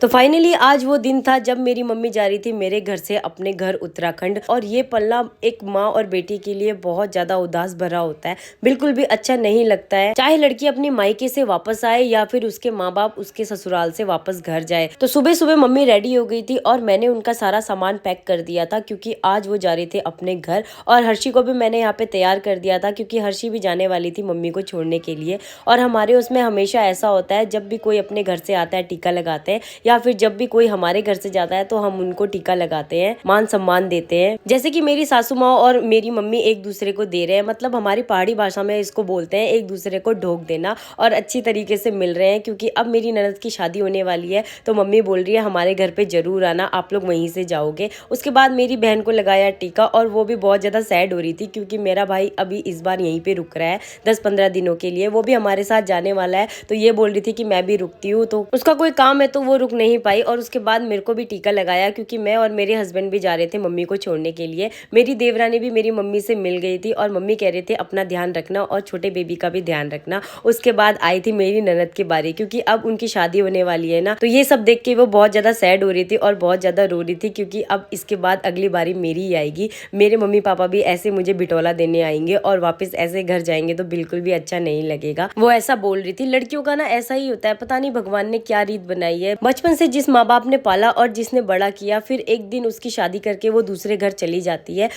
तो फाइनली आज वो दिन था जब मेरी मम्मी जा रही थी मेरे घर से अपने घर उत्तराखंड। और ये पलना एक माँ और बेटी के लिए बहुत ज्यादा उदास भरा होता है, बिल्कुल भी अच्छा नहीं लगता है। चाहे लड़की अपनी मायके से वापस आए या फिर उसके माँ बाप उसके ससुराल से वापस घर जाए। तो सुबह सुबह मम्मी रेडी हो गई थी और मैंने उनका सारा सामान पैक कर दिया था क्योंकि आज वो जा रही थी अपने घर। और हर्षी को भी मैंने यहाँ पे तैयार कर दिया था क्योंकि हर्षी भी जाने वाली थी मम्मी को छोड़ने के लिए। और हमारे उसमें हमेशा ऐसा होता है, जब भी कोई अपने घर से आता है टीका लगाते हैं, या फिर जब भी कोई हमारे घर से जाता है तो हम उनको टीका लगाते हैं, मान सम्मान देते हैं। जैसे कि मेरी सासू माँ और मेरी मम्मी एक दूसरे को दे रहे हैं, मतलब हमारी पहाड़ी भाषा में इसको बोलते हैं एक दूसरे को ढोक देना, और अच्छी तरीके से मिल रहे हैं क्योंकि अब मेरी ननद की शादी होने वाली है। तो मम्मी बोल रही है हमारे घर पे जरूर आना, आप लोग वहीं से जाओगे। उसके बाद मेरी बहन को लगाया टीका और वो भी बहुत ज्यादा सैड हो रही थी क्योंकि मेरा भाई अभी इस बार यहीं पे रुक रहा है 10-15 दिनों के लिए, वो भी हमारे साथ जाने वाला है। तो ये बोल रही थी कि मैं भी रुकती हूँ, तो उसका कोई काम है तो वो रुक नहीं पाई। और उसके बाद मेरे को भी टीका लगाया क्योंकि मैं और मेरे हस्बैंड भी जा रहे थे मम्मी को छोड़ने के लिए। मेरी देवरानी भी मेरी मम्मी से मिल गई थी और मम्मी कह रहे थे अपना ध्यान रखना और छोटे बेबी का भी ध्यान रखना। उसके बाद आई थी मेरी ननद की बारी क्योंकि अब उनकी शादी होने वाली है ना। तो ये सब देख के वो बहुत ज्यादा सैड हो रही थी और बहुत ज्यादा रो रही थी क्योंकि अब इसके बाद अगली बारी मेरी ही आएगी। मेरे मम्मी पापा भी ऐसे मुझे बिटोला देने आएंगे और वापस ऐसे घर जाएंगे तो बिल्कुल भी अच्छा नहीं लगेगा। वो ऐसा बोल रही थी। लड़कियों का ना ऐसा ही होता है, पता नहीं भगवान ने क्या रीत बनाई है। बचपन से जिस माँ बाप ने पाला और जिसने बड़ा किया, फिर एक दिन उसकी शादी करके वो दूसरे घर चली जाती है